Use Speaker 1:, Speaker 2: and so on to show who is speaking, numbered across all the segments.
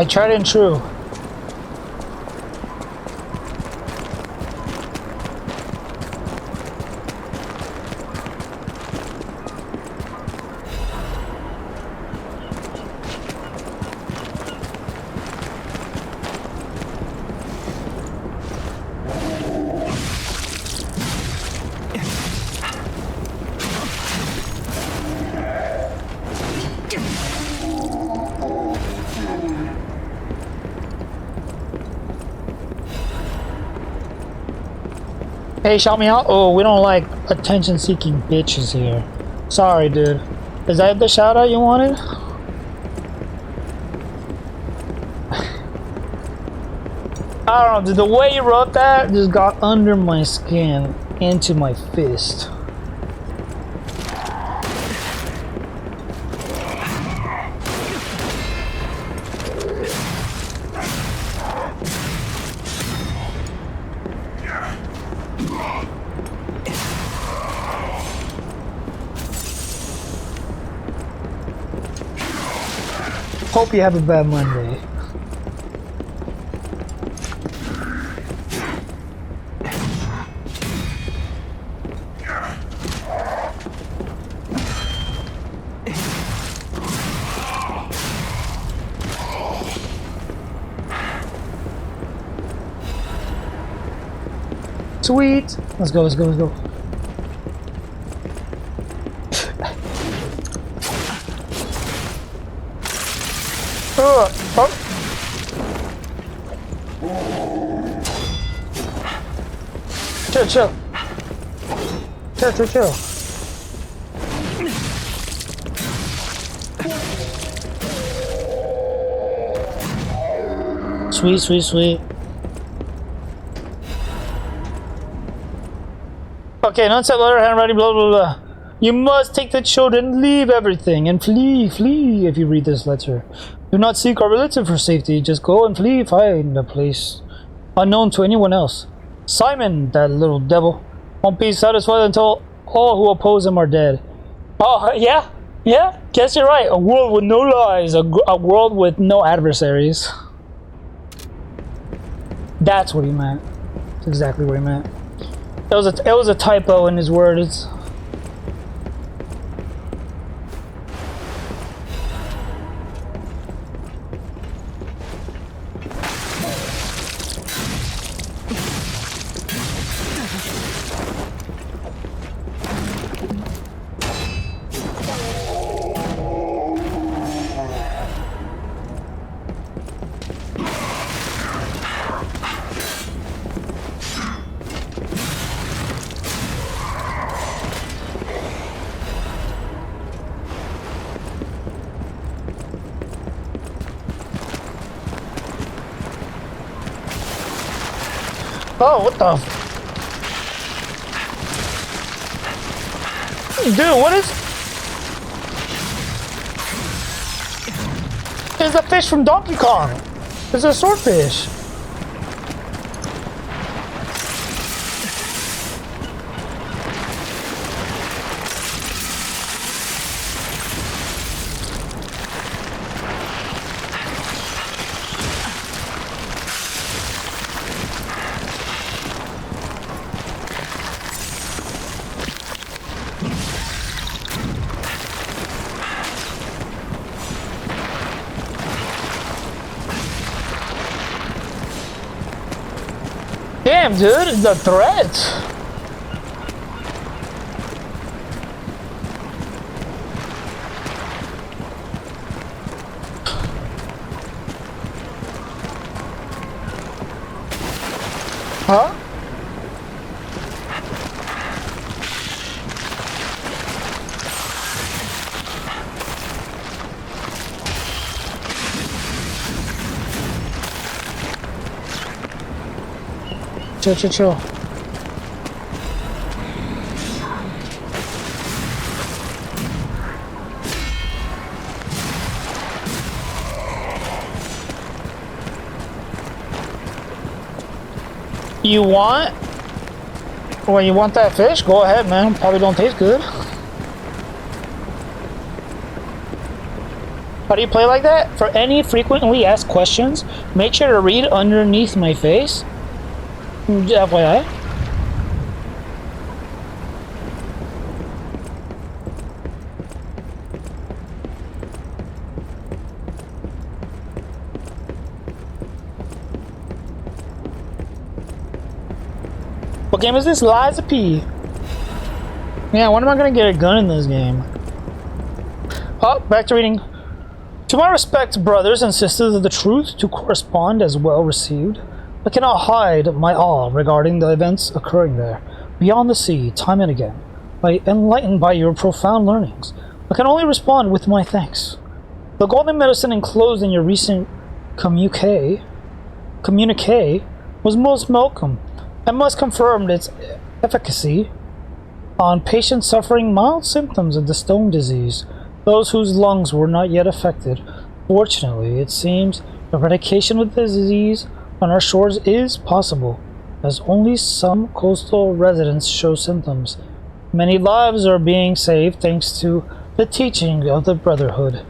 Speaker 1: My tried and true. Hey, shout me out. Oh, we don't like attention-seeking bitches here. Sorry, dude. Is that the shout-out you wanted? I don't know, dude. The way you wrote that just got under my skin, into my fist. Hope you have a bad Monday. Sweet. Let's go, let's go, let's go. Oh. Chill, chill. Chill, chill, chill. Sweet, sweet, sweet. Okay, non-set letter, handwriting, blah, blah, blah. You must take the children, leave everything, and flee, flee if you read this letter. Do not seek our religion for safety. Just go and flee, find a place unknown to anyone else. Simon, that little devil, won't be satisfied until all who oppose him are dead. Oh, yeah, yeah, guess you're right. A world with no lies, a world with no adversaries. That's what he meant. That's exactly what he meant. It was a typo in his words. Oh, what the dude, what is... It's a fish from Donkey Kong. It's a swordfish. Damn, dude, the threat. Huh? Chill, chill, chill. You want? Well, you want that fish? Go ahead, man. Probably don't taste good. How do you play like that? For any frequently asked questions, make sure to read underneath my face. FYI. What game is this? Liza P. Yeah, when am I gonna get a gun in this game? Oh, back to reading. To my respect, brothers and sisters of the truth to correspond as well received, I cannot hide my awe regarding the events occurring there, beyond the sea, time and again. Enlightened by your profound learnings, I can only respond with my thanks. The golden medicine enclosed in your recent communique was most welcome, and must confirm its efficacy on patients suffering mild symptoms of the stone disease, those whose lungs were not yet affected. Fortunately, it seems eradication of the disease on our shores is possible, as only some coastal residents show symptoms. Many lives are being saved thanks to the teaching of the Brotherhood.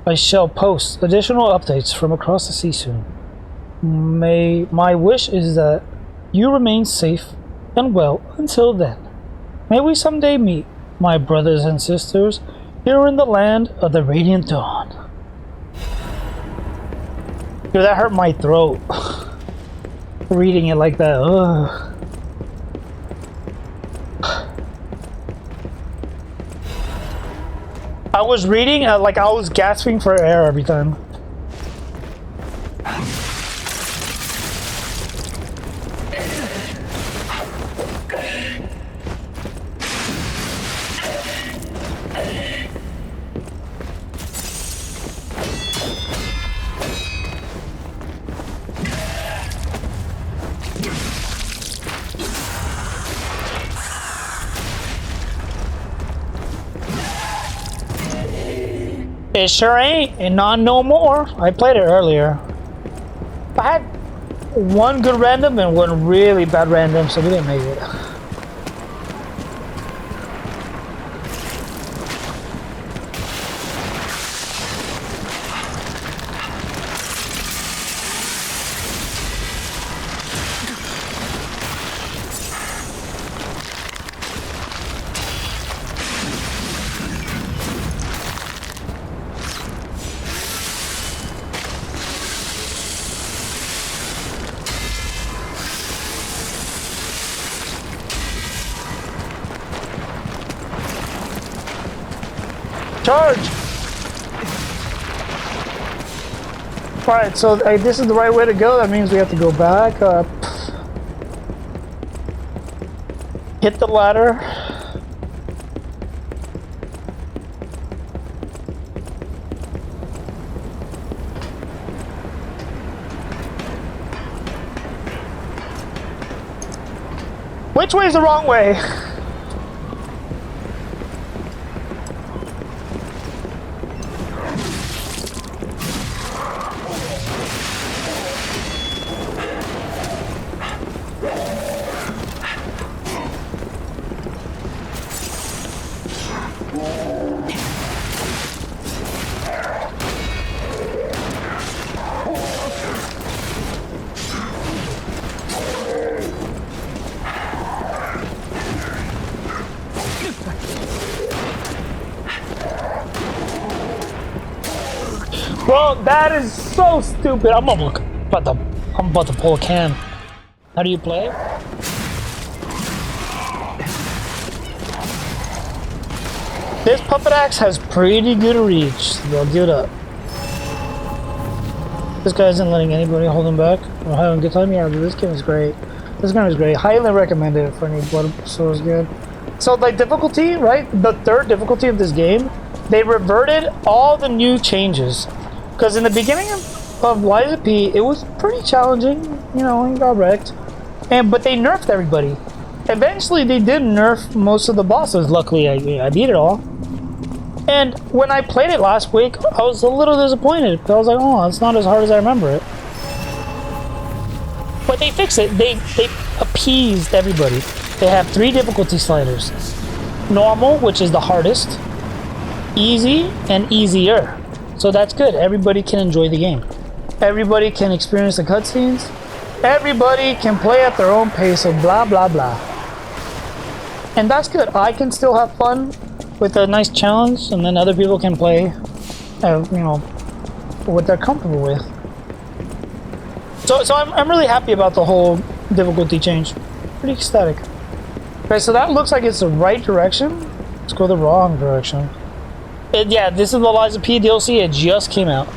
Speaker 1: I shall post additional updates from across the sea soon. My wish is that you remain safe and well until then. May we someday meet, my brothers and sisters, here in the land of the Radiant Dawn. Dude, that hurt my throat. Reading it like that. Ugh. I was reading like I was gasping for air every time. It sure ain't, and not no more. I played it earlier. I had one good random and one really bad random, so we didn't make it. Charge! Alright, so this is the right way to go. That means we have to go back up. Hit the ladder. Which way is the wrong way? Bro, that is so stupid. I'm about to pull a can. How do you play? This puppet axe has pretty good reach, so I'll give it up. This guy isn't letting anybody hold him back. We're having a good time. Yeah, dude, this game is great. This game is great. Highly recommend it for any Blood Souls good. So, like, difficulty, right? The third difficulty of this game, they reverted all the new changes. Because in the beginning of Liza P, it was pretty challenging, you know, and got wrecked. But they nerfed everybody. Eventually, they did nerf most of the bosses. Luckily, I beat it all. And when I played it last week, I was a little disappointed. I was like, oh, it's not as hard as I remember it. But they fixed it. They appeased everybody. They have 3 difficulty sliders. Normal, which is the hardest. Easy, and easier. So that's good. Everybody can enjoy the game. Everybody can experience the cutscenes. Everybody can play at their own pace, so blah blah blah. And that's good. I can still have fun with a nice challenge, and then other people can play, you know, what they're comfortable with. So I'm really happy about the whole difficulty change. Pretty ecstatic. Okay, so that looks like it's the right direction. Let's go the wrong direction. Yeah, this is the Liza P DLC. It just came out.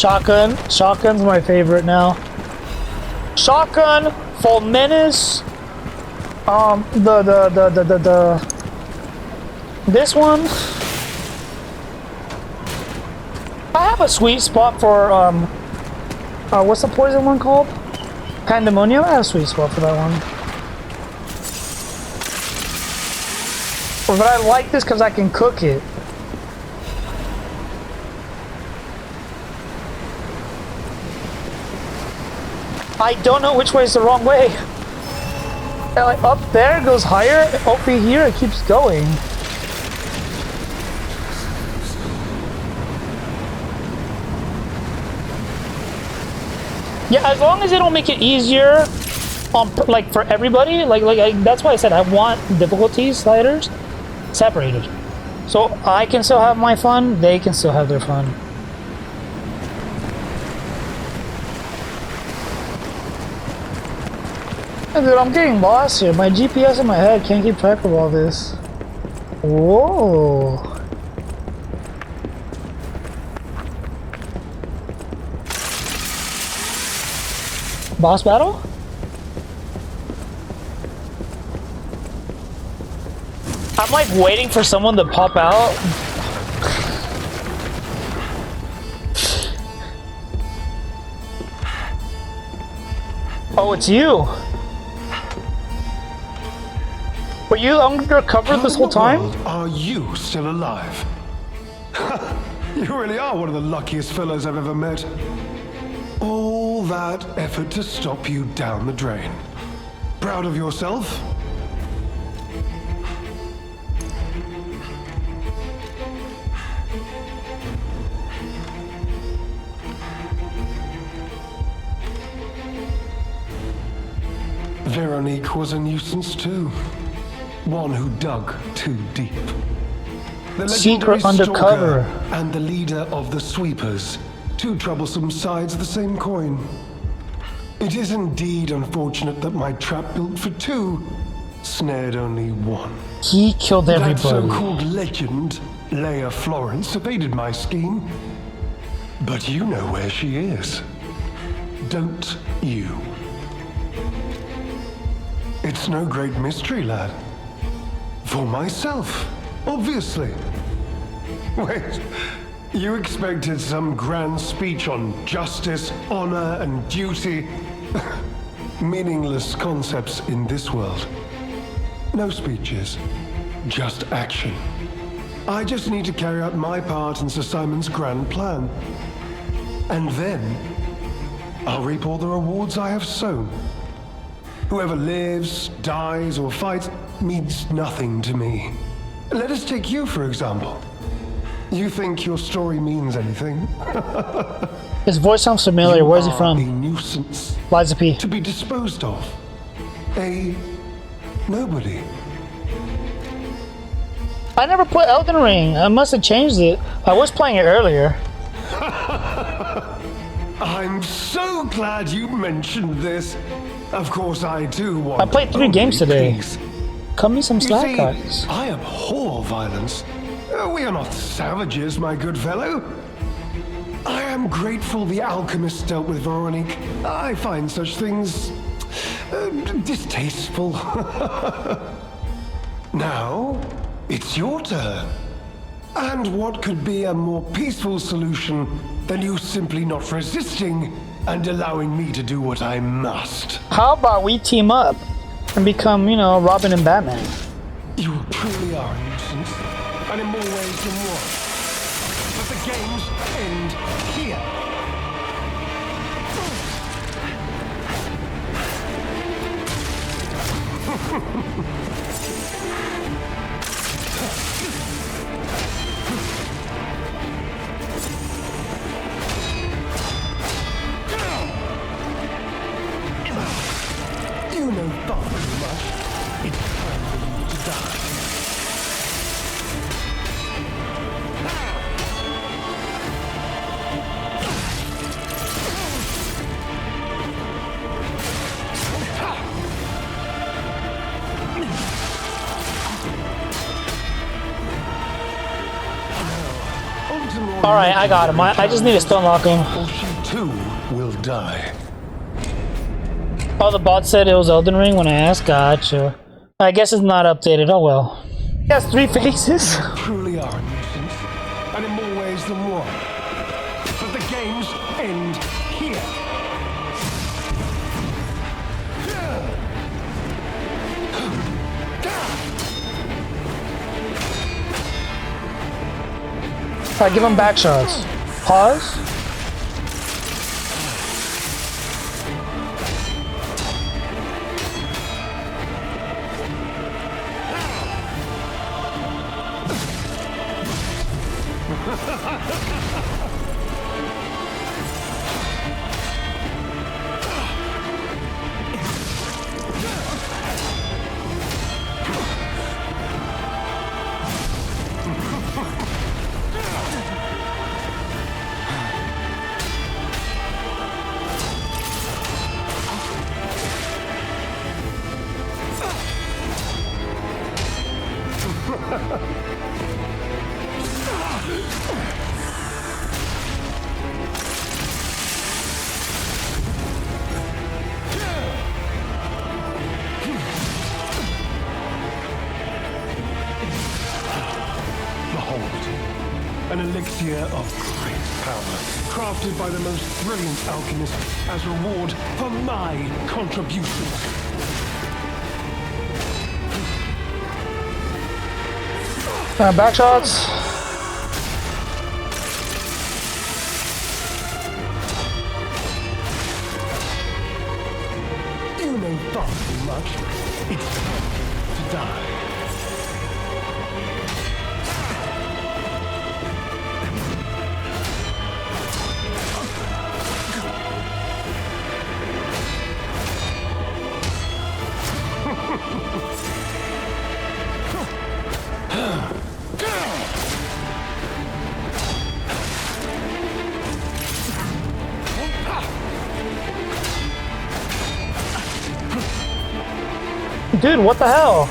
Speaker 1: Shotgun. Shotgun's my favorite now. Shotgun, full menace. This one. I have a sweet spot for what's the poison one called? Pandemonium. I have a sweet spot for that one. But I like this because I can cook it. I don't know which way is the wrong way. Like up there it goes higher, over here it keeps going. Yeah, as long as they don't make it easier, like for everybody, like that's why I said I want difficulty sliders separated, so I can still have my fun, they can still have their fun. Dude, I'm getting lost here. My GPS in my head can't keep track of all this. Whoa. Boss battle? I'm like waiting for someone to pop out. Oh, it's you. Were you undercover this whole time?
Speaker 2: Are you still alive? You really are one of the luckiest fellows I've ever met. All that effort to stop you down the drain. Proud of yourself? Veronique was a nuisance too. One who dug too deep. The
Speaker 1: Secret undercover.
Speaker 2: And the leader of the sweepers. Two troublesome sides of the same coin. It is indeed unfortunate that my trap built for two snared only one.
Speaker 1: He killed everybody.
Speaker 2: That so-called legend, Leia Florence, evaded my scheme. But you know where she is. Don't you? It's no great mystery, lad. For myself, obviously. Wait, you expected some grand speech on justice, honor, and duty? Meaningless concepts in this world. No speeches, just action. I just need to carry out my part in Sir Simon's grand plan. And then, I'll reap all the rewards I have sown. Whoever lives, dies, or fights means nothing to me. Let us take you, for example. You think your story means anything?
Speaker 1: His voice sounds familiar. Where's he
Speaker 2: A
Speaker 1: from?
Speaker 2: nuisance
Speaker 1: Liza P.
Speaker 2: to be disposed of. A nobody.
Speaker 1: I never put Elden Ring. I must have changed it. I was playing it earlier.
Speaker 2: I'm so glad you mentioned this. Of course, I too want.
Speaker 1: I played 3
Speaker 2: only
Speaker 1: games today.
Speaker 2: peace.
Speaker 1: Cut me some
Speaker 2: You
Speaker 1: slack,
Speaker 2: see,
Speaker 1: guys.
Speaker 2: I abhor violence. We are not savages, my good fellow. I am grateful the alchemist dealt with Veronique. I find such things distasteful. Now, it's your turn. And what could be a more peaceful solution than you simply not resisting and allowing me to do what I must?
Speaker 1: How about we team up and become, you know, Robin and Batman?
Speaker 2: You truly are a nuisance, and in more ways than one. But the games end here. You know far too much. It's time for you to die.
Speaker 1: Alright, I got him. I just need to stun lock him.
Speaker 2: Or she too will die.
Speaker 1: Oh, the bot said it was Elden Ring when I asked. Gotcha. I guess it's not updated. Oh well. He has 3 faces.
Speaker 2: Truly are a nuisance, and in more ways than one. But the games end here.
Speaker 1: Alright, give him back shots. Pause.
Speaker 2: An elixir of great power, crafted by the most brilliant alchemist as reward for my contributions.
Speaker 1: Back shots.
Speaker 2: You know far too much. It's time to die.
Speaker 1: Dude, what the hell?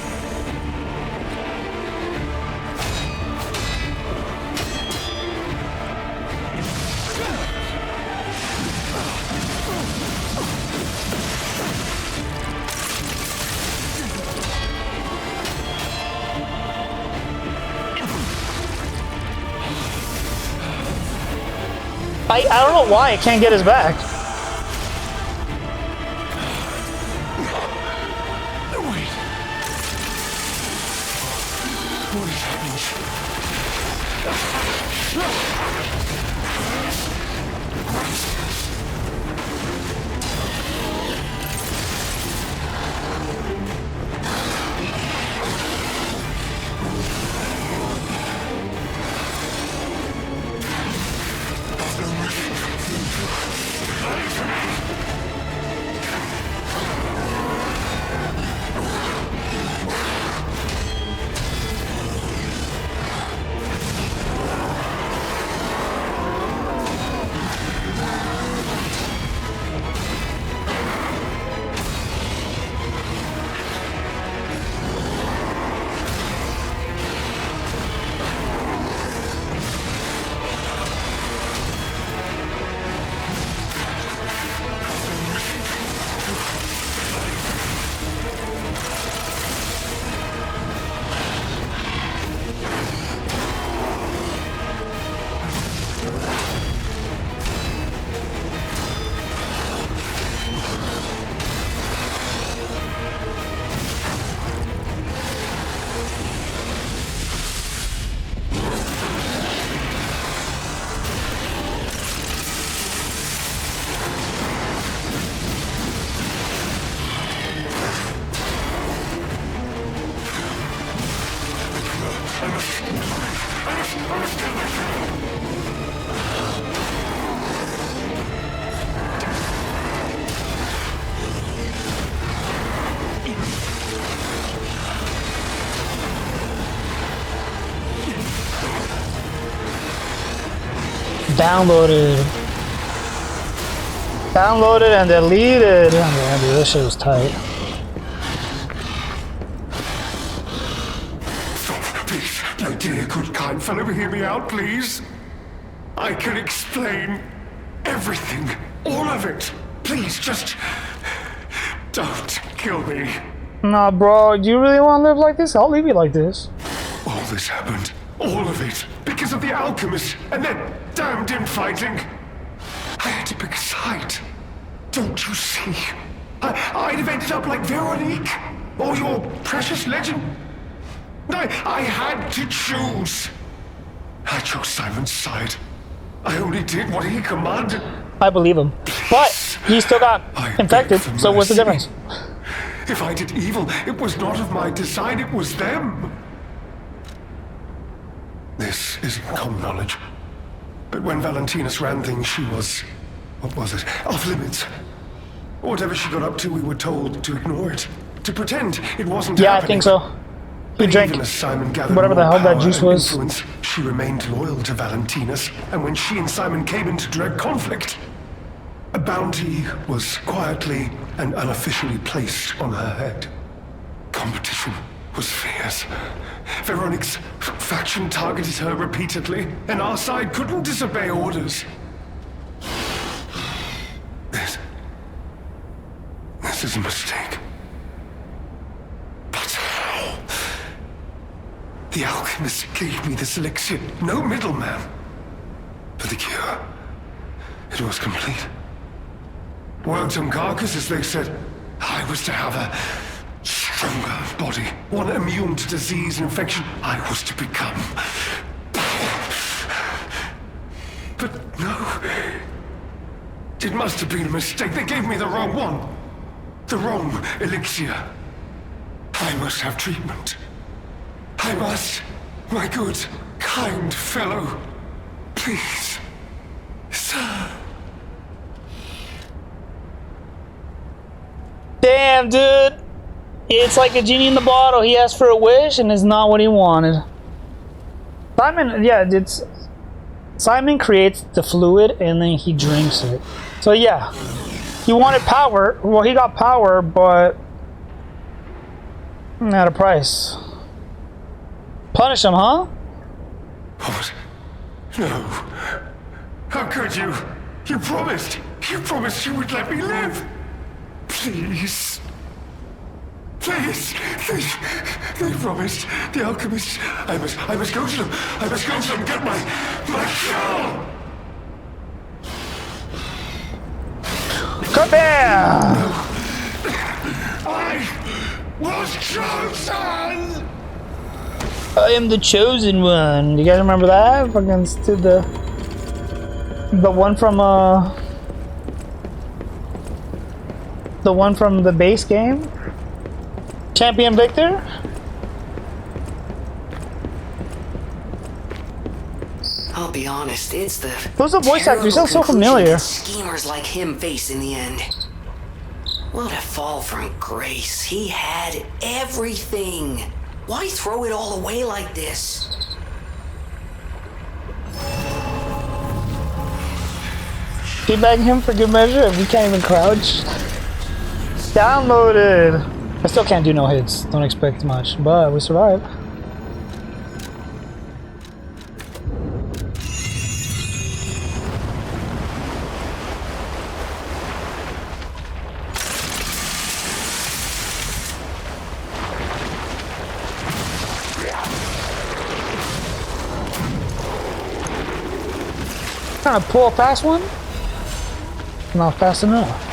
Speaker 1: I don't know why I can't get his back.
Speaker 2: What is happening?
Speaker 1: Downloaded. Downloaded and deleted. Oh, man, dude, this shit was tight.
Speaker 2: Please, my dear, good, kind fellow, hear me out, please. I can explain everything, all of it. Please, just don't kill me.
Speaker 1: Nah, bro, do you really want to live like this? I'll leave you like this.
Speaker 2: All this happened, all of it, because of the alchemist and that damned infighting. I had to pick a side. Don't you see? I'd have ended up like Veronique, or your precious legend. I had to choose. I chose Simon's side. I only did what he commanded.
Speaker 1: I believe him. But he still got infected, so what's the difference?
Speaker 2: If I did evil, it was not of my design, it was them. This isn't common knowledge. But when Valentinus ran things, she was, what was it, off limits. Whatever she got up to, we were told to ignore it. To pretend it wasn't happening.
Speaker 1: Yeah, I think so. He drank whatever the hell that juice was.
Speaker 2: Influence, she remained loyal to Valentinus, and when she and Simon came into direct conflict, a bounty was quietly and unofficially placed on her head. Competition was fierce. Veronique's faction targeted her repeatedly, and our side couldn't disobey orders. This is a mistake. But how? The alchemist gave me this elixir, no middleman. For the cure, it was complete. Worked on carcasses, they said. I was to have a stronger body, one immune to disease and infection. I was to become but no. It must have been a mistake. They gave me the wrong one. The wrong elixir. I must have treatment. I must. My good, kind fellow. Please. Sir.
Speaker 1: Damn, dude. It's like a genie in the bottle. He asked for a wish and it's not what he wanted. Simon, yeah, it's... Simon creates the fluid and then he drinks it. So yeah, he wanted power. Well, he got power, but at a price. Punish him, huh?
Speaker 2: What? No. How could you? You promised. You promised you would let me live. Please. Please. They promised. The alchemist. I must go to them. I must go to them. Get my cure.
Speaker 1: Come here!
Speaker 2: I was chosen!
Speaker 1: I am the chosen one. You guys remember that? Fucking stood the one from the base game? Champion Victor?
Speaker 3: I'll be honest, it's the
Speaker 1: Who's the voice actor? He sounds so familiar.
Speaker 3: Schemers like him face in the end. What a fall from grace. He had everything. Why throw it all away like this?
Speaker 1: Teabagging him for good measure if we can't even crouch. Downloaded. I still can't do no hits. Don't expect much, but we survived. Trying to pull a fast one? Not fast enough.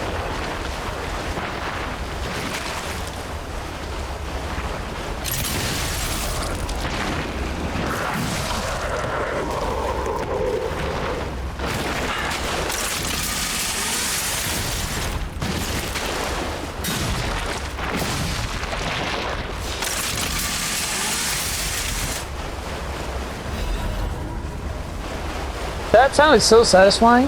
Speaker 1: That sounded so satisfying.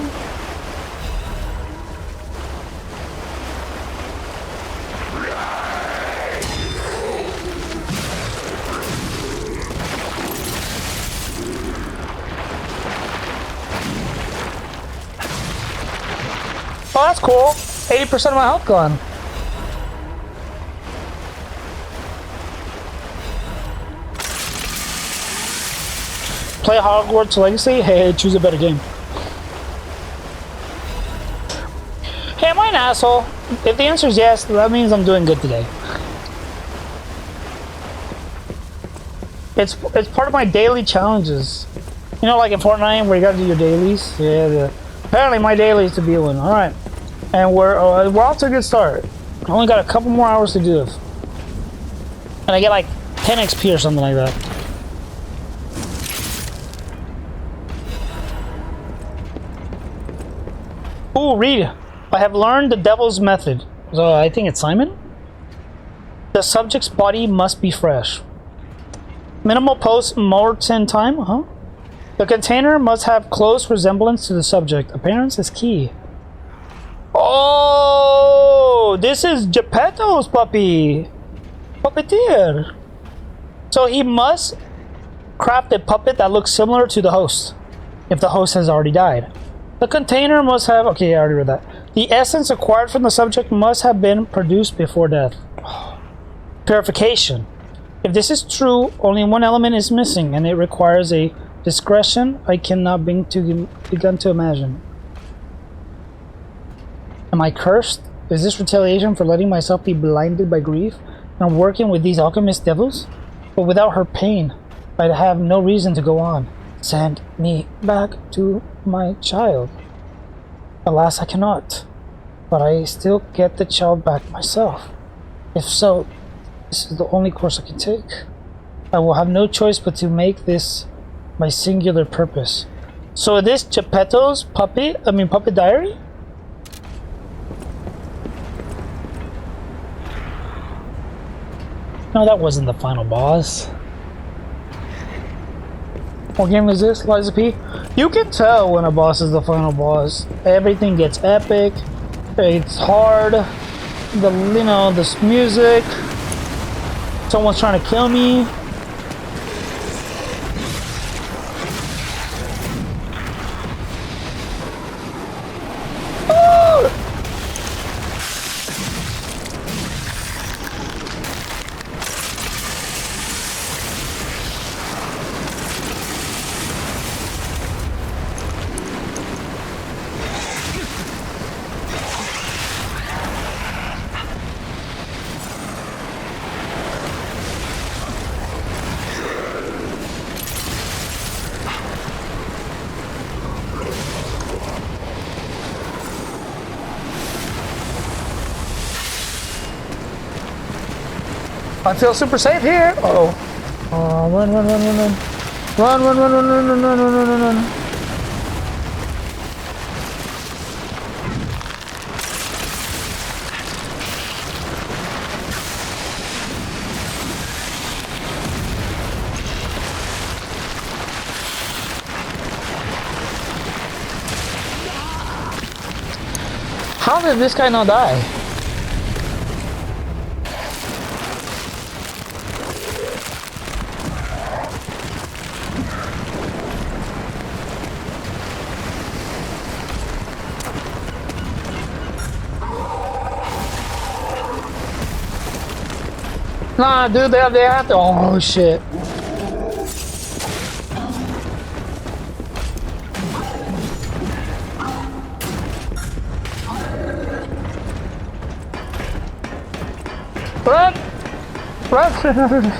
Speaker 1: Oh, that's cool. 80% of my health gone. Play Hogwarts Legacy? Hey, choose a better game. Hey, am I an asshole? If the answer is yes, that means I'm doing good today. It's part of my daily challenges. You know, like in Fortnite, where you gotta do your dailies? Yeah, apparently my daily is to be one. Alright. And we're off to a good start. I only got a couple more hours to do this. And I get like 10 XP or something like that. Ooh, read. I have learned the devil's method. So I think it's Simon. The subject's body must be fresh. Minimal post-mortem time, huh? The container must have close resemblance to the subject. Appearance is key. Oh, this is Geppetto's puppy. Puppeteer. So he must craft a puppet that looks similar to the host, if the host has already died. The container must have... Okay, I already read that. The essence acquired from the subject must have been produced before death. Purification. If this is true, only one element is missing, and it requires a discretion I cannot begin to imagine. Am I cursed? Is this retaliation for letting myself be blinded by grief and working with these alchemist devils? But without her pain, I'd have no reason to go on. Send me back to my child. Alas, I cannot. But I still get the child back myself. If so, this is the only course I can take. I will have no choice but to make this my singular purpose. So is this Geppetto's puppet diary? No, that wasn't the final boss. What game is this, Liza P? You can tell when a boss is the final boss. Everything gets epic. It's hard. This music. Someone's trying to kill me. I feel super safe here. Uh-oh. Run, run, run, run, run. Run, run, run, run, run, run, run, run, run, run. How did this guy not die? Nah, dude, they have to. Oh shit. Run! Run!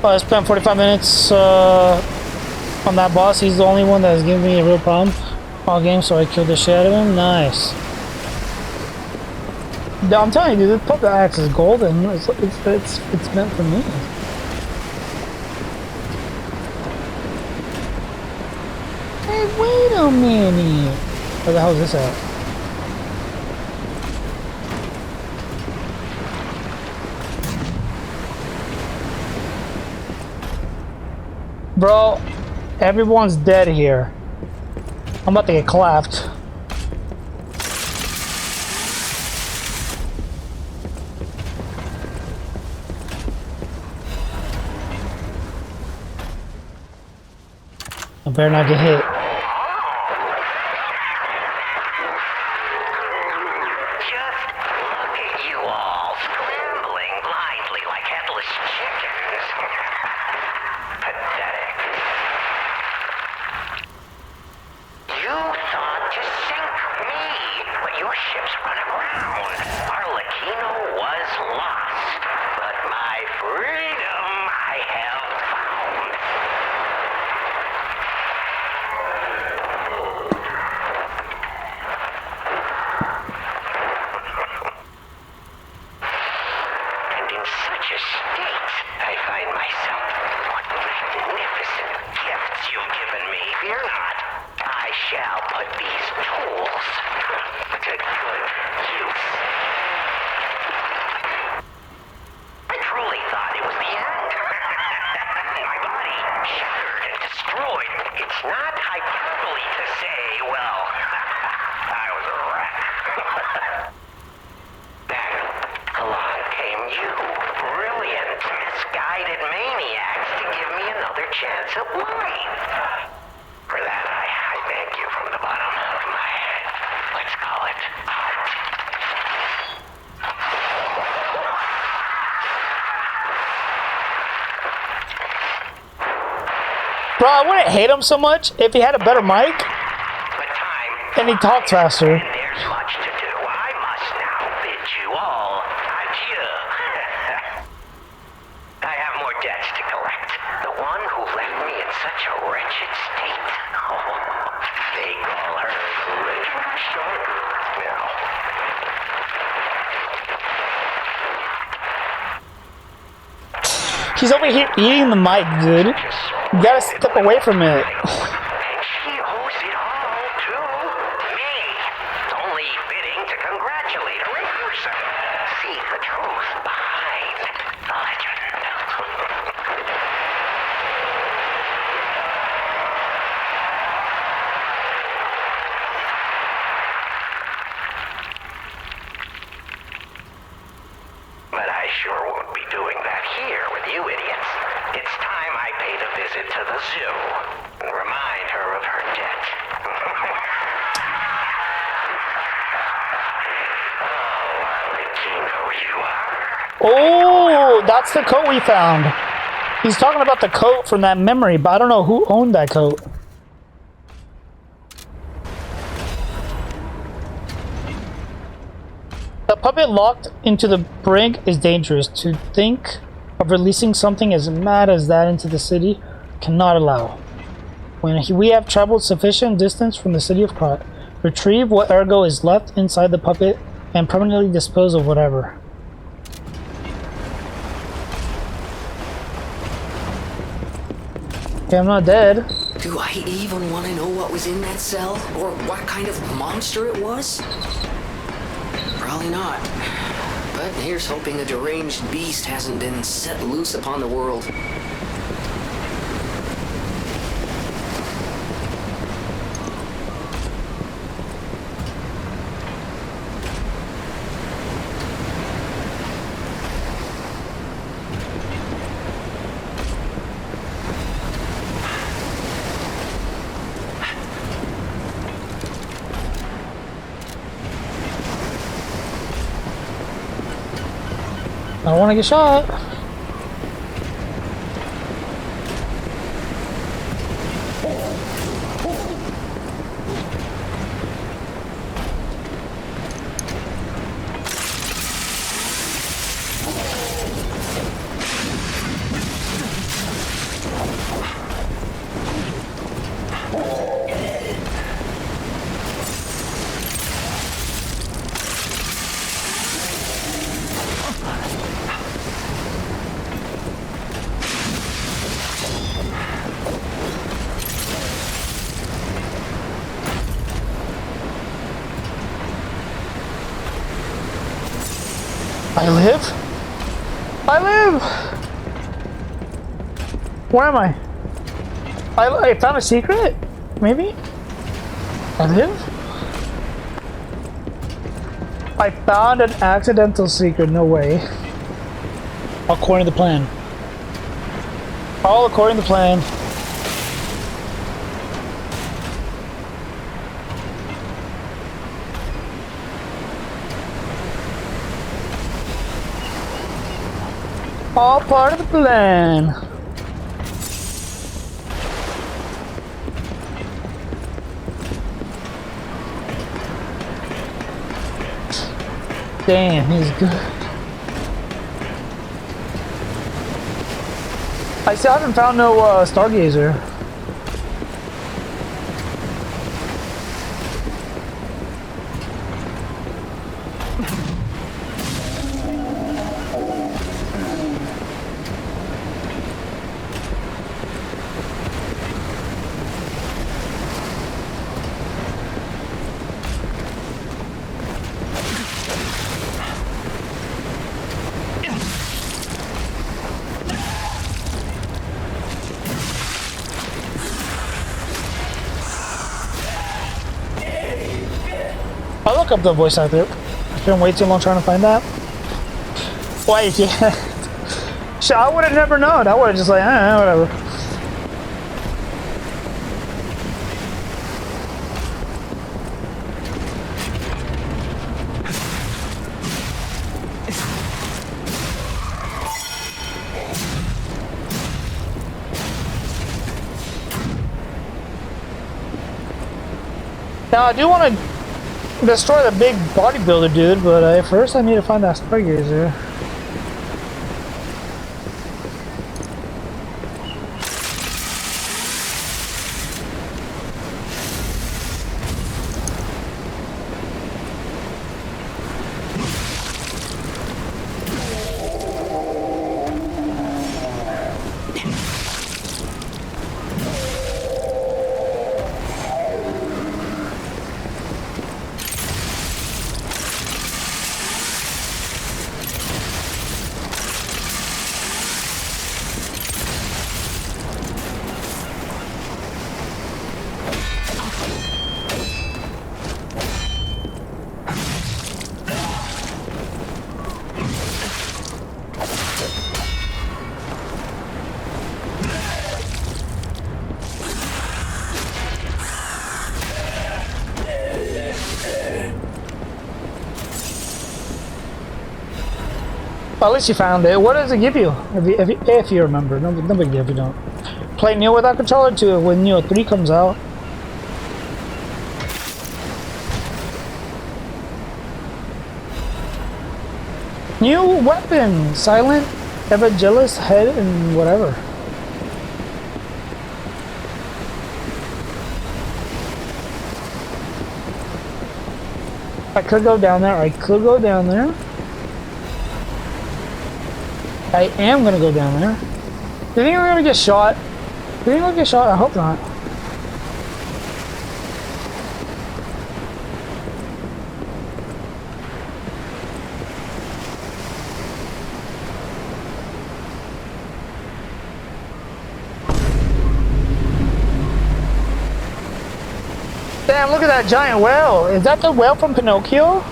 Speaker 1: I spent 45 minutes on that boss. He's the only one that has given me a real problem all game, so I killed the shit out of him. Nice. I'm telling you, dude, this puppet axe is golden. It's meant for me. Hey, wait a minute. Where the hell is this at? Bro, everyone's dead here. I'm about to get clapped. I better not get hit.
Speaker 4: Just look at you all, scrambling blindly like headless chickens. Pathetic. You thought to sink me, but your ships run aground. Arlecchino was lost, but my freedom I have found. And in such a state, I find myself. What magnificent gifts you've given me. Fear not. I shall put these tools to good use. I truly thought it was the end. My body shattered and destroyed. It's not hyperbole to say, well, I was a wreck. Then, along came you, brilliant, misguided maniacs, to give me another chance at life. For that, I thank you from the bottom of my, let's call it, heart.
Speaker 1: Bro, I wouldn't hate him so much if he had a better mic
Speaker 4: But time,
Speaker 1: and he talked faster.
Speaker 4: there's much to do. I must now bid you all adieu. I have more debts to collect. The one who left me in such a wretched state. Oh, they call her the Legend Sharper now.
Speaker 1: He's over here eating the mic, dude. You gotta step away from it.
Speaker 4: And she owes it all to me. It's only fitting to congratulate her in person. See the truth behind the legend. But I sure won't be doing that here with you idiots. It's time I paid a visit to the zoo and remind her of her debt. Oh, Arlecchino, you are.
Speaker 1: Oh, that's the coat we found. He's talking about the coat from that memory, but I don't know who owned that coat. The puppet locked into the brig is dangerous. To think of releasing something as mad as that into the city cannot allow. When we have traveled sufficient distance from the city of Krat, retrieve what ergo is left inside the puppet and permanently dispose of whatever. Okay, I'm not dead.
Speaker 3: Do I even want to know what was in that cell? Or what kind of monster it was? Probably not. But here's hoping a deranged beast hasn't been set loose upon the world.
Speaker 1: I don't want to get shot. I live? I live! Where am I? I found a secret? Maybe? I live? I found an accidental secret, no way. According to the plan. All according to the plan. All part of the plan. Damn, he's good. I still haven't found no Stargazer. I'll look up the voice actor. I've been way too long trying to find that. Wait, yeah. Shit, I would have never known. I would have just like, whatever. Now I do want to destroy the big bodybuilder dude, but first I need to find that Stargazer. Well, at least you found it. What does it give you? If you remember. No big deal if you don't. Play Neo without controller 2 when Neo 3 comes out. New weapon! Silent Evangelist head and whatever. I could go down there. I could go down there. I am gonna go down there. Do you think we're gonna get shot? Do you think we'll get shot? I hope not. Damn, look at that giant whale. Is that the whale from Pinocchio?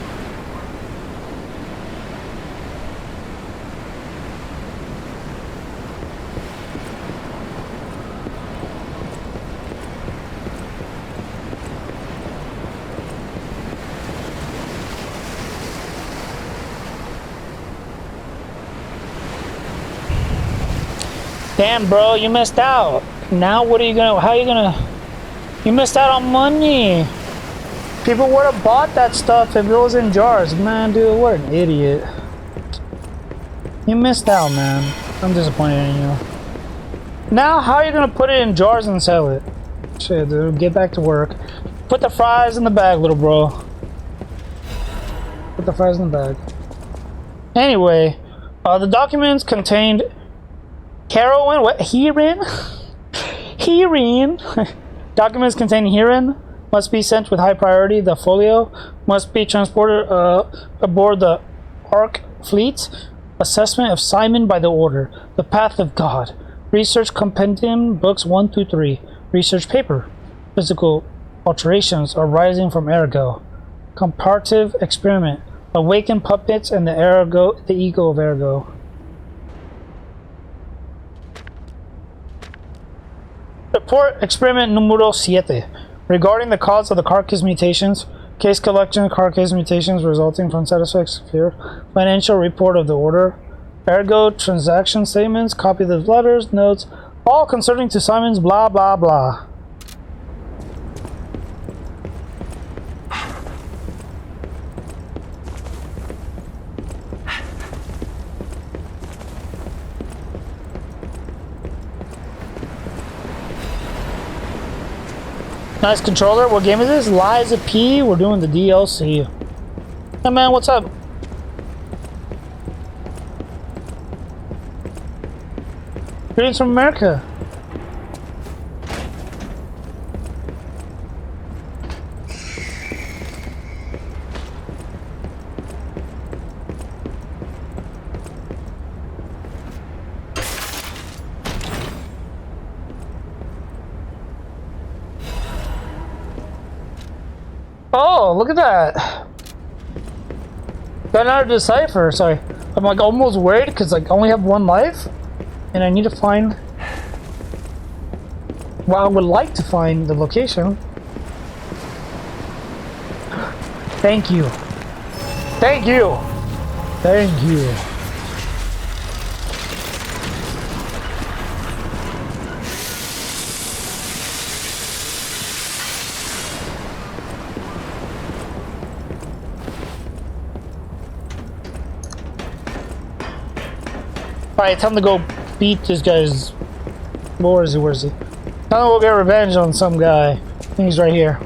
Speaker 1: Damn, bro, you missed out. Now what are you gonna, how are you gonna, you missed out on money. People would have bought that stuff if it was in jars. Man, dude, what an idiot. You missed out, man. I'm disappointed in you. Now, how are you gonna put it in jars and sell it? Shit, dude, get back to work. Put the fries in the bag, little bro. Put the fries in the bag. Anyway, the documents contained heroin, what? Herein? Herein? Documents containing herein must be sent with high priority. The folio must be transported aboard the Ark Fleet. Assessment of Simon by the Order. The Path of God. Research Compendium, Books 1 through 3. Research Paper. Physical alterations arising from ergo. Comparative Experiment. Awakened Puppets and the ego of ergo. Report Experiment Numero 7. Regarding the cause of the carcass mutations. Case collection, carcass mutations resulting from satisfactory financial report of the order. Ergo transaction statements, copy the letters, notes, all concerning to Simon's blah blah blah. Nice controller. What game is this? Liza P. We're doing the DLC. Hey man, what's up? Greetings from America. Oh, look at that. Got another decipher. Sorry. I'm like almost worried because like I only have one life and I need to find, well, I would like to find the location. Thank you. Thank you. Thank you. Alright, time to go beat this guy's... Where is he? Where is he? Time to go get revenge on some guy. I think he's right here.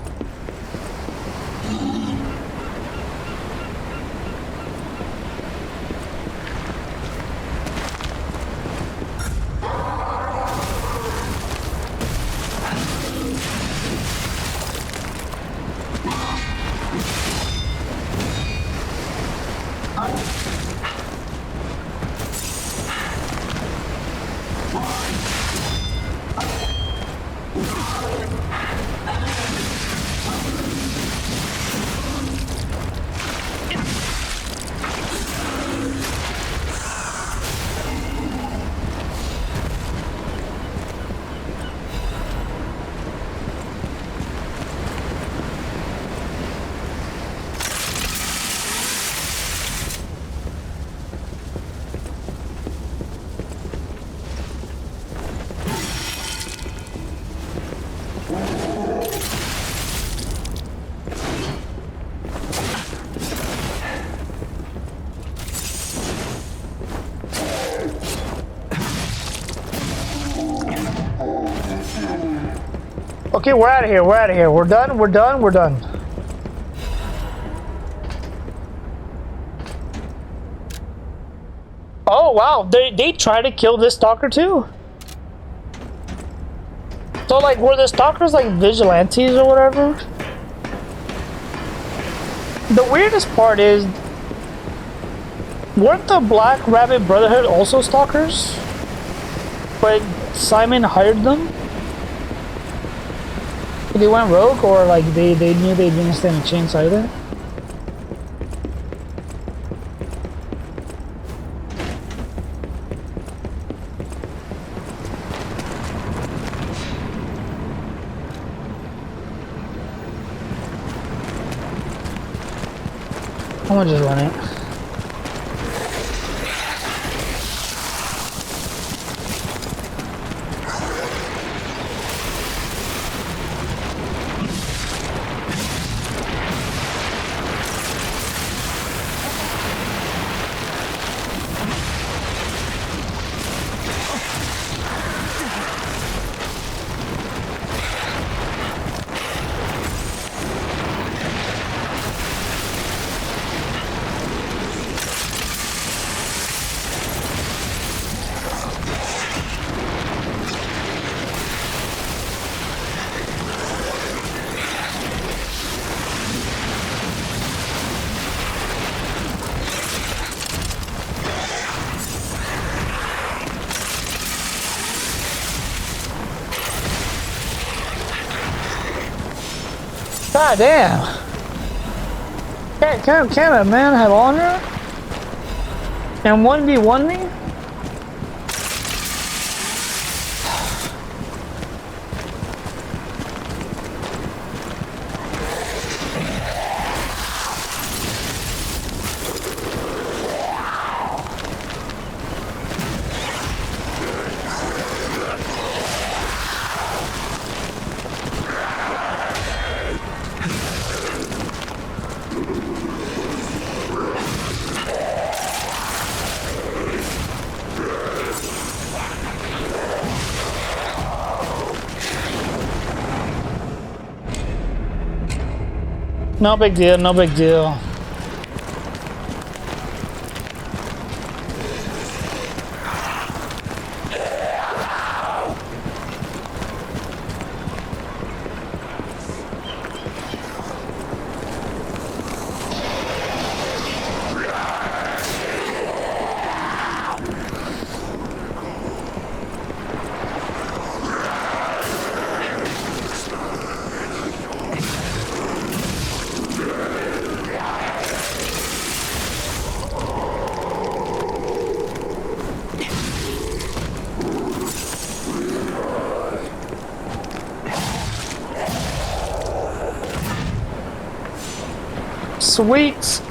Speaker 1: Okay, we're out of here. We're out of here. We're done. We're done. We're done. Oh wow, they try to kill this stalker too. So like, were the stalkers like vigilantes or whatever? The weirdest part is, weren't the Black Rabbit Brotherhood also stalkers? But Simon hired them? They went rogue, or like they knew they didn't stand a chance either? I'm gonna just run it. God damn. Can a man have honor? And 1v1 me? No big deal, no big deal. Sweet.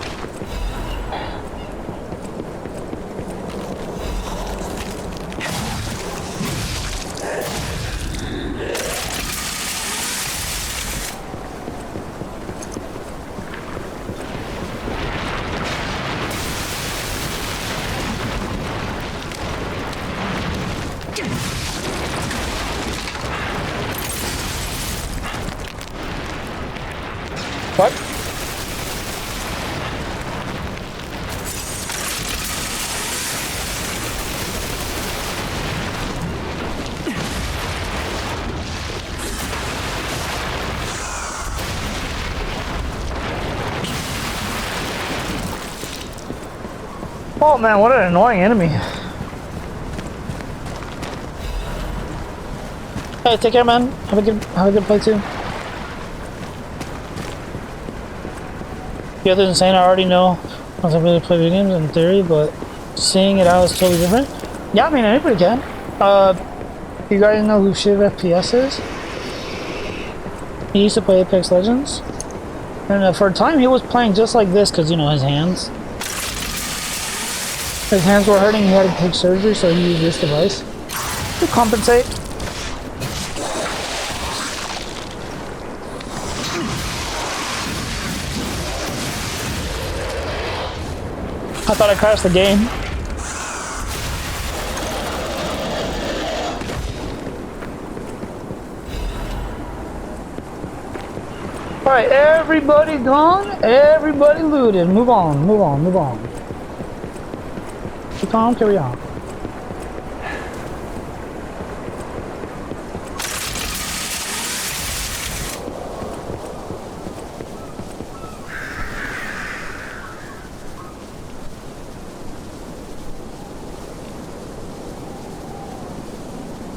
Speaker 1: What? Oh man, what an annoying enemy. Hey, take care, man. Have a good play too. The other insane, I already know. I don't really play video games in theory, but seeing it out is totally different. Yeah, I mean anybody can. You guys know who Shiv FPS is? He used to play Apex Legends, and for a time he was playing just like this because, you know, his hands were hurting. He had to take surgery, so he used this device to compensate. I thought I crashed the game. Alright, everybody gone, everybody looted. Move on, move on, move on. Keep on, carry on.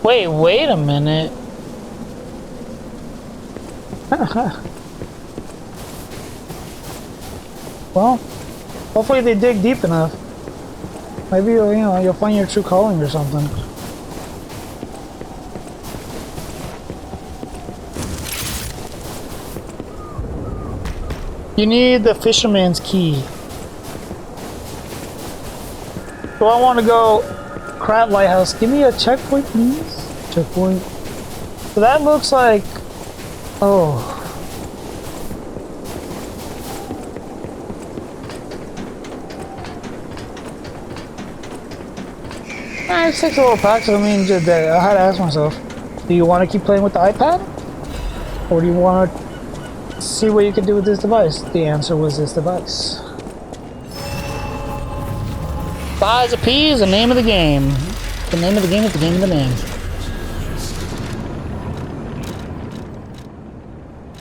Speaker 1: Wait a minute. Well, hopefully they dig deep enough. Maybe you'll find your true calling or something. You need the fisherman's key. So I want to go Crab Lighthouse. Give me a checkpoint, please. Checkpoint. So that looks like... Oh. It takes a little practice. I mean, I had to ask myself, do you want to keep playing with the iPad? Or do you want to see what you can do with this device? The answer was this device. Size of P is the name of the game. The name of the game is the name of the name.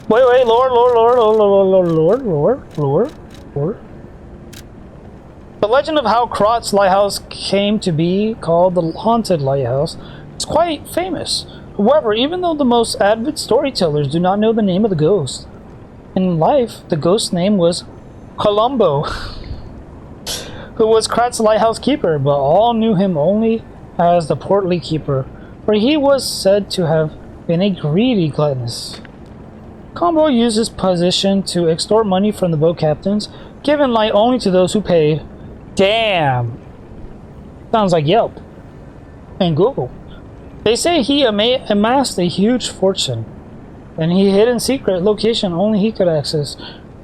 Speaker 1: Wait, Lord. The legend of how Krot's Lighthouse came to be called the Haunted Lighthouse is quite famous. However, even though the most avid storytellers do not know the name of the ghost, In life, the ghost's name was Columbo, who was Krat's lighthouse keeper, but all knew him only as the portly keeper, for he was said to have been a greedy gluttonous. Columbo used his position to extort money from the boat captains, giving light only to those who paid. Damn! Sounds like Yelp and Google. They say he amassed a huge fortune, and he hid in secret location only he could access.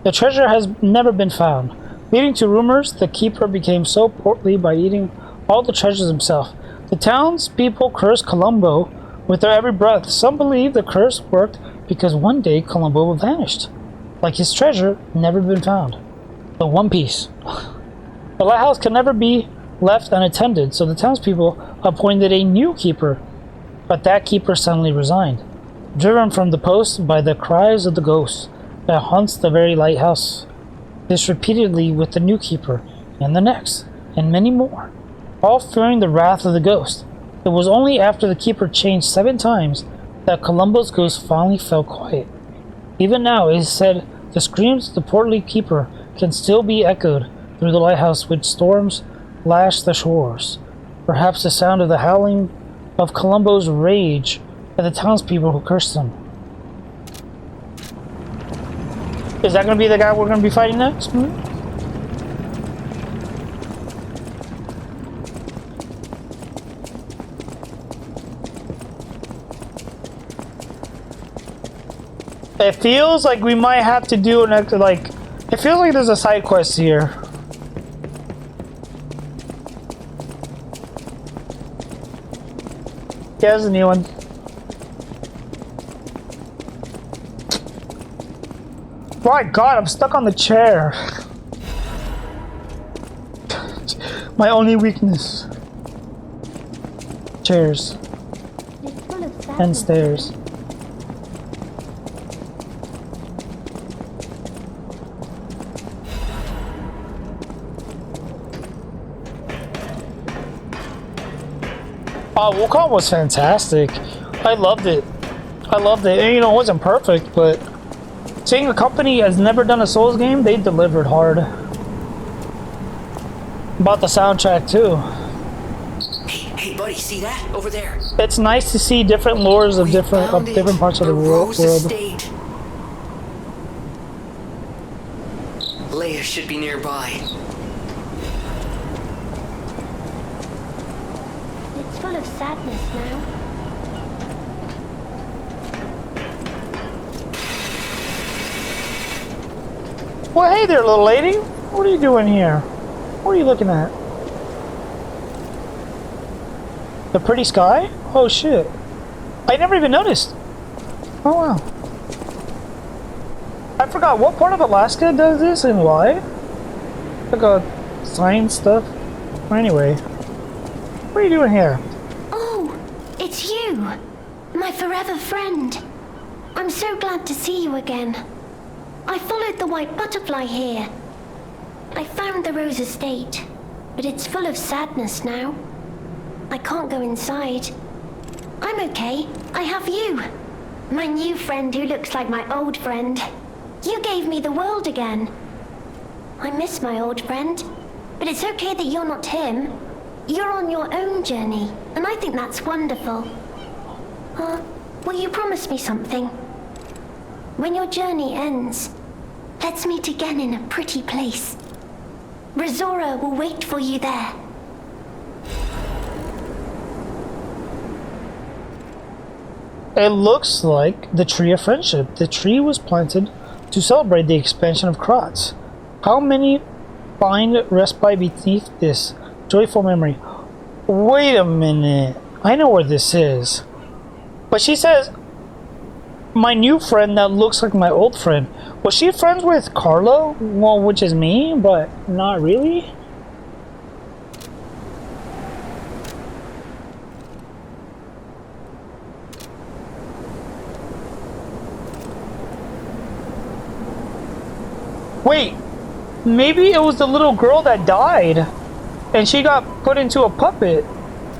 Speaker 1: The treasure has never been found, leading to rumors the keeper became so portly by eating all the treasures himself. The townspeople cursed Columbo with their every breath. Some believe the curse worked because one day Columbo vanished, like his treasure never been found. The One Piece. The lighthouse can never be left unattended, so the townspeople appointed a new keeper, but that keeper suddenly resigned, driven from the post by the cries of the ghost that haunts the very lighthouse. This repeatedly with the new keeper, and the next, and many more, all fearing the wrath of the ghost. It was only after the keeper changed 7 times that Columbo's ghost finally fell quiet. Even now, it is said the screams of the portly keeper can still be echoed through the lighthouse when storms lash the shores. Perhaps the sound of the howling of Columbo's rage at the townspeople who cursed him. Is that going to be the guy we're going to be fighting next? It feels like we might have to do an extra, like, it feels like there's a side quest here. Yeah, there's a new one. My God, I'm stuck on the chair. My only weakness. Chairs. And stairs. Oh, Wukong was fantastic. I loved it. I loved it. And, you know, it wasn't perfect, but seeing a company has never done a Souls game, they delivered hard. About the soundtrack, too.
Speaker 3: Hey, buddy, see that? Over there.
Speaker 1: It's nice to see different lores of different parts of the world.
Speaker 3: Estate. Leia should be nearby.
Speaker 5: It's full of sadness now.
Speaker 1: Well, hey there, little lady. What are you doing here? What are you looking at? The pretty sky? Oh, shit. I never even noticed. Oh, wow. I forgot what part of Alaska does this and why. Like a science stuff. Anyway. What are you doing here?
Speaker 5: Oh, it's you. My forever friend. I'm so glad to see you again. I followed the white butterfly here. I found the Rose Estate, but it's full of sadness now. I can't go inside. I'm okay. I have you. My new friend who looks like my old friend. You gave me the world again. I miss my old friend, but it's okay that you're not him. You're on your own journey, and I think that's wonderful. Will you promise me something? When your journey ends, let's meet again in a pretty place. Rizora will wait for you there.
Speaker 1: It looks like the Tree of Friendship. The tree was planted to celebrate the expansion of Kratz. How many find respite beneath this joyful memory? Wait a minute. I know where this is. But she says, my new friend that looks like my old friend. Was she friends with Carlo? Well, which is me, but not really. Wait, maybe it was the little girl that died, and she got put into a puppet.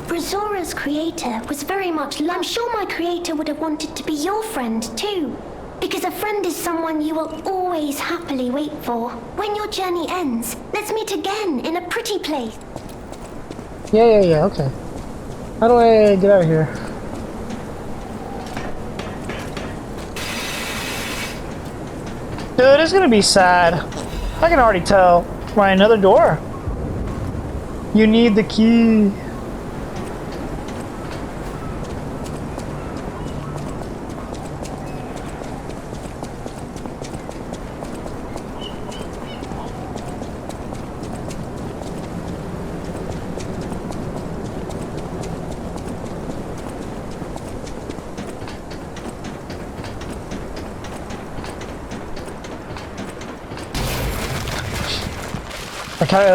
Speaker 5: Rizora's creator was very much I'm sure my creator would have wanted to be your friend too. Because a friend is someone you will always happily wait for. When your journey ends, let's meet again in a pretty place.
Speaker 1: Yeah, okay. How do I get out of here? Dude, it's gonna be sad. I can already tell. Why, another door? You need the key.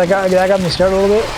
Speaker 1: That got me scared a little bit.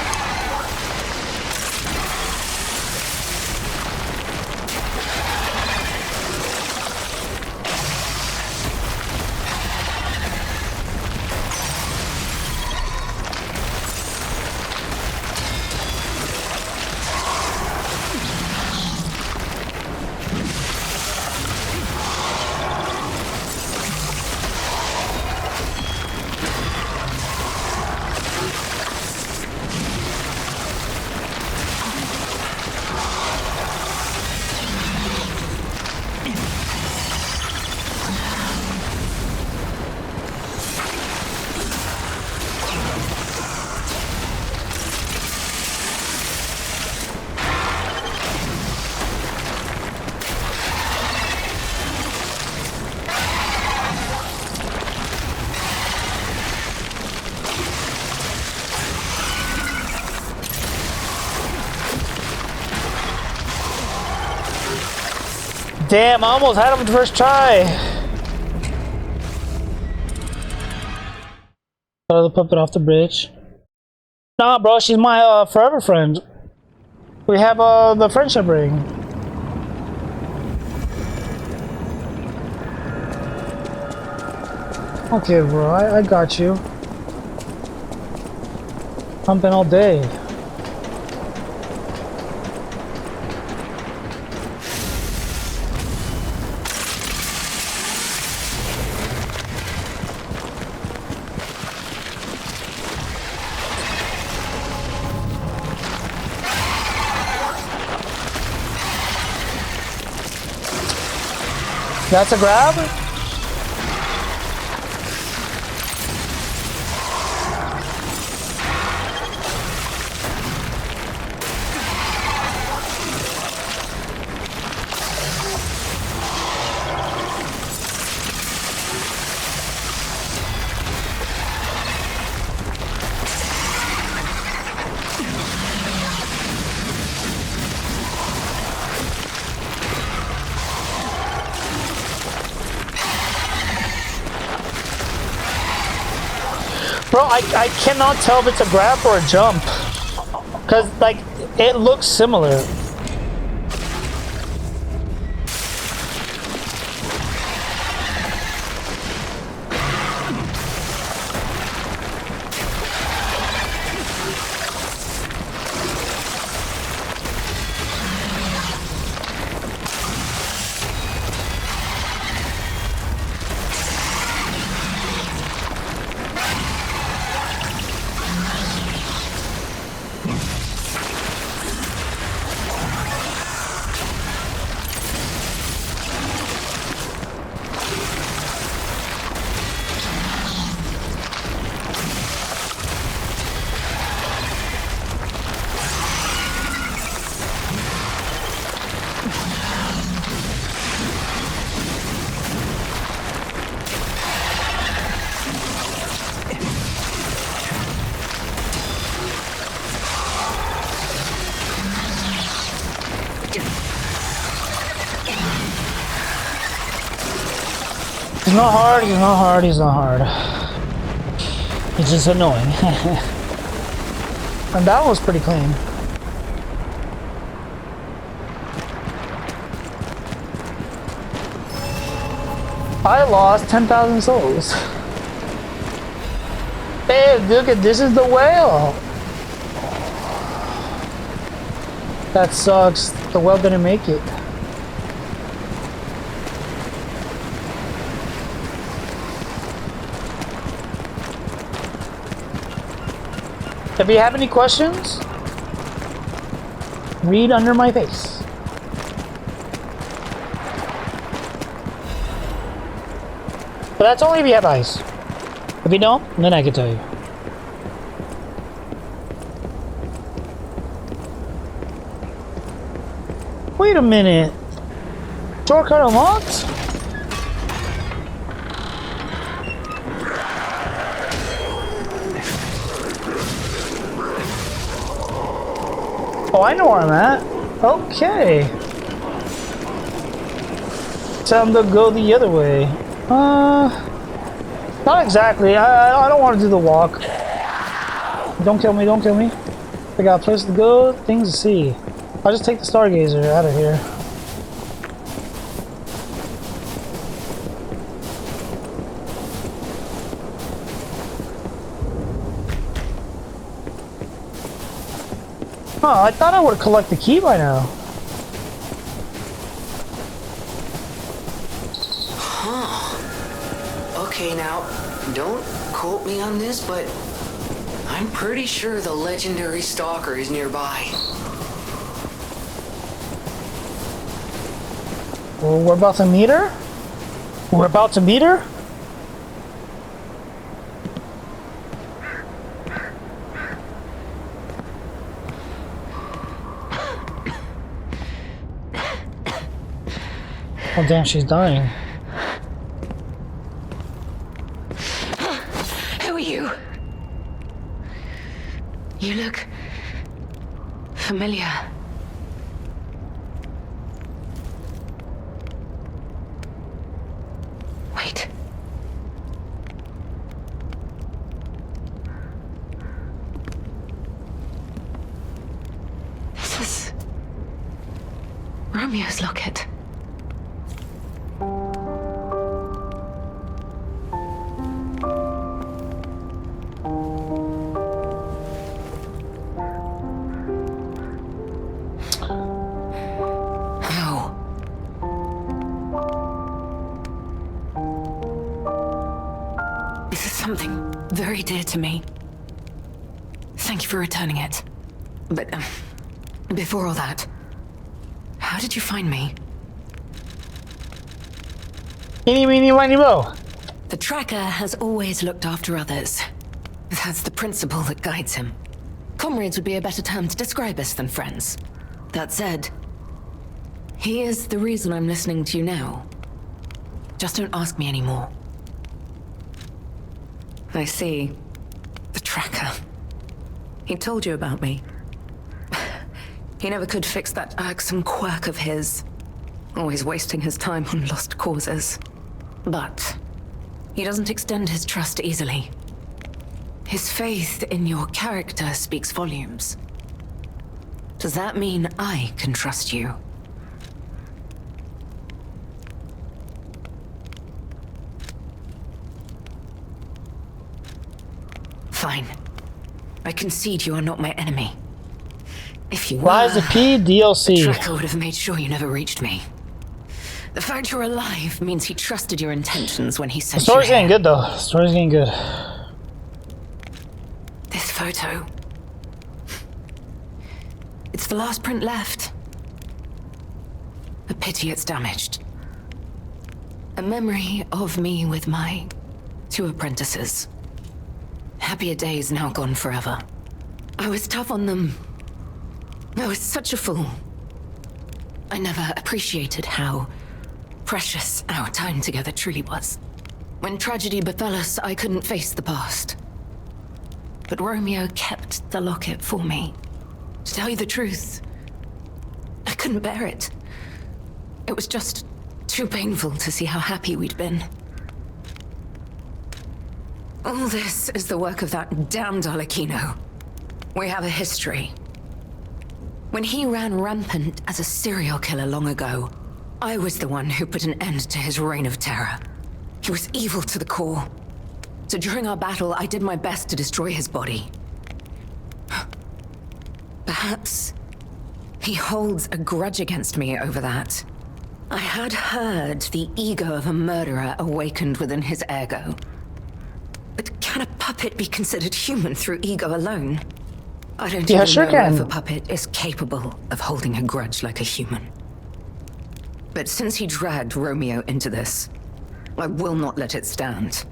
Speaker 1: Damn, I almost had him the first try. Throw the puppet off the bridge. Nah, bro, she's my forever friend. We have the friendship ring. Okay, bro, I got you. Pumping all day. That's a grab? Bro, I cannot tell if it's a grab or a jump. Cause like, it looks similar. He's not hard, he's not hard, he's not hard. He's just annoying. And that was pretty clean. I lost 10,000 souls. Hey, look at this is the whale. That sucks. The whale didn't make it. If you have any questions, read under my face. But that's only if you have eyes. If you don't, then I can tell you. Wait a minute. Shortcut unlocked? Oh, I know where I'm at. Okay. Time to go the other way. Not exactly. I don't want to do the walk. Don't kill me, don't kill me. I got a place to go, things to see. I'll just take the Stargazer out of here. Huh, I thought I would collect the key by now.
Speaker 3: Okay, now, don't quote me on this, but I'm pretty sure the legendary stalker is nearby.
Speaker 1: Well, we're about to meet her? We're about to meet her? Oh damn, she's dying.
Speaker 6: Who are you? You look familiar. Wait. This is Romeo's locket. Something very dear to me. Thank you for returning it. But, before all that, how did you find me?
Speaker 1: Eeny, meeny, miny, moe.
Speaker 6: The tracker has always looked after others. That's the principle that guides him. Comrades would be a better term to describe us than friends. That said, he is the reason I'm listening to you now. Just don't ask me anymore. I see. The tracker. He told you about me. He never could fix that irksome quirk of his. Always wasting his time on lost causes. But he doesn't extend his trust easily. His faith in your character speaks volumes. Does that mean I can trust you? Fine. I concede you are not my enemy. If you were,
Speaker 1: Rise of P DLC.
Speaker 6: the tracker would have made sure you never reached me. The fact you're alive means he trusted your intentions when he
Speaker 1: The
Speaker 6: sent you
Speaker 1: story's
Speaker 6: here.
Speaker 1: getting good though. The story's getting good.
Speaker 6: This photo. It's the last print left. A pity it's damaged. A memory of me with my 2 apprentices. Happier days now gone forever. I was tough on them. I was such a fool. I never appreciated how precious our time together truly was. When tragedy befell us, I couldn't face the past. But Romeo kept the locket for me. To tell you the truth, I couldn't bear it. It was just too painful to see how happy we'd been. All this is the work of that damned Arlecchino. We have a history. When he ran rampant as a serial killer long ago, I was the one who put an end to his reign of terror. He was evil to the core. So during our battle, I did my best to destroy his body. Perhaps he holds a grudge against me over that. I had heard the ego of a murderer awakened within his ergo. But can a puppet be considered human through ego alone? I don't
Speaker 1: Yeah,
Speaker 6: even
Speaker 1: sure
Speaker 6: know if a
Speaker 1: can.
Speaker 6: puppet is capable of holding a grudge like a human. But since he dragged Romeo into this, I will not let it stand.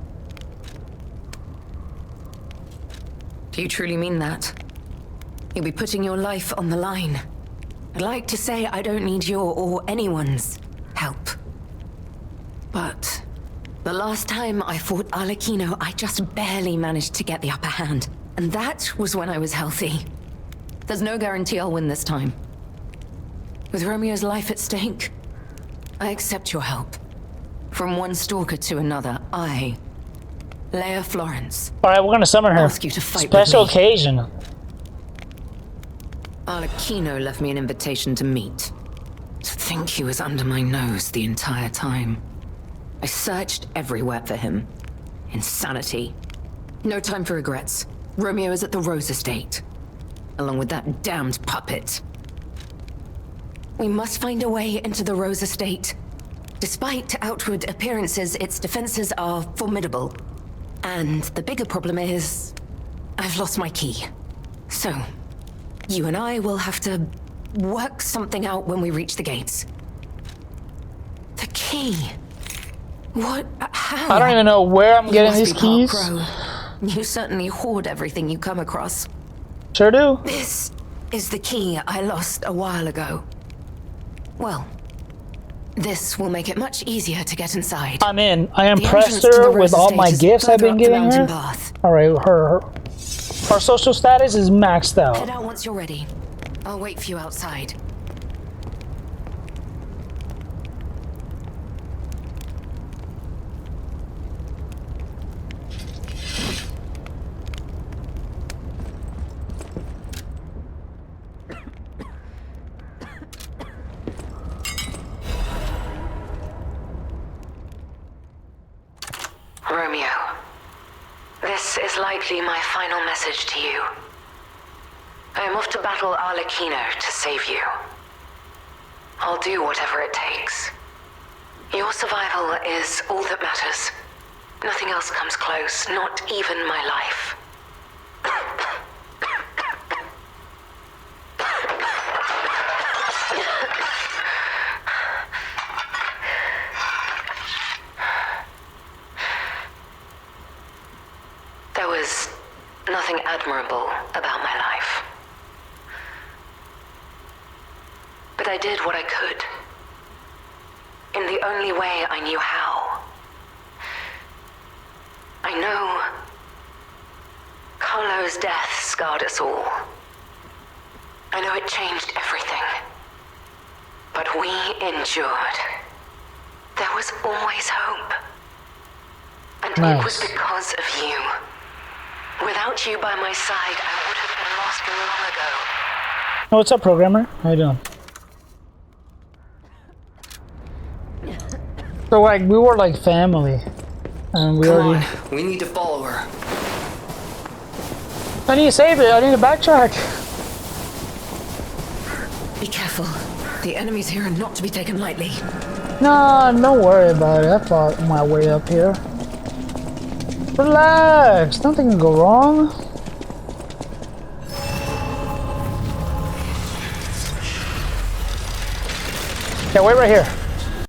Speaker 6: Do you truly mean that? You'll be putting your life on the line. I'd like to say I don't need your or anyone's help. But the last time I fought Arlecchino, I just barely managed to get the upper hand. And that was when I was healthy. There's no guarantee I'll win this time. With Romeo's life at stake, I accept your help. From one stalker to another, I, Leia Florence,
Speaker 1: Alright, we're gonna summon her.
Speaker 6: ask you to fight
Speaker 1: Special
Speaker 6: with me.
Speaker 1: occasion.
Speaker 6: Arlecchino left me an invitation to meet. To think he was under my nose the entire time. I searched everywhere for him. Insanity. No time for regrets. Romeo is at the Rose Estate. Along with that damned puppet. We must find a way into the Rose Estate. Despite outward appearances, its defenses are formidable. And the bigger problem is, I've lost my key. So, you and I will have to work something out when we reach the gates. The key? What? How?
Speaker 1: I don't even know where I'm
Speaker 6: You
Speaker 1: getting
Speaker 6: must
Speaker 1: these
Speaker 6: be part
Speaker 1: keys.
Speaker 6: pro. You certainly hoard everything you come across.
Speaker 1: Sure do.
Speaker 6: This is the key I lost a while ago. Well, this will make it much easier to get inside.
Speaker 1: I'm in. I
Speaker 6: The
Speaker 1: impressed
Speaker 6: entrance to the
Speaker 1: her
Speaker 6: Rose
Speaker 1: with all
Speaker 6: Estate
Speaker 1: my
Speaker 6: is
Speaker 1: gifts I've
Speaker 6: further
Speaker 1: been
Speaker 6: up the
Speaker 1: giving
Speaker 6: mountain
Speaker 1: her.
Speaker 6: path.
Speaker 1: Alright, her social status is maxed
Speaker 6: Head
Speaker 1: out.
Speaker 6: out once you're ready. I'll wait for you outside.
Speaker 4: Romeo, this is likely my final message to you. I am off to battle Arlecchino to save you. I'll do whatever it takes. Your survival is all that matters. Nothing else comes close, not even my life. There was nothing admirable about my life. But I did what I could. In the only way I knew how. I know Carlo's death scarred us all. I know it changed everything. But we endured. There was always hope. And it was
Speaker 1: Nice.
Speaker 4: because of you. Without you by my side, I would have been lost long ago.
Speaker 1: Oh, what's up, programmer? How you doing? So like we were like family, and we
Speaker 3: Come
Speaker 1: already.
Speaker 3: on, we need to follow her.
Speaker 1: I need to save it. I need to backtrack.
Speaker 6: Be careful. The enemies here are not to be taken lightly.
Speaker 1: Nah, don't worry about it. I fought my way up here. Relax. Nothing can go wrong. Yeah, wait right here.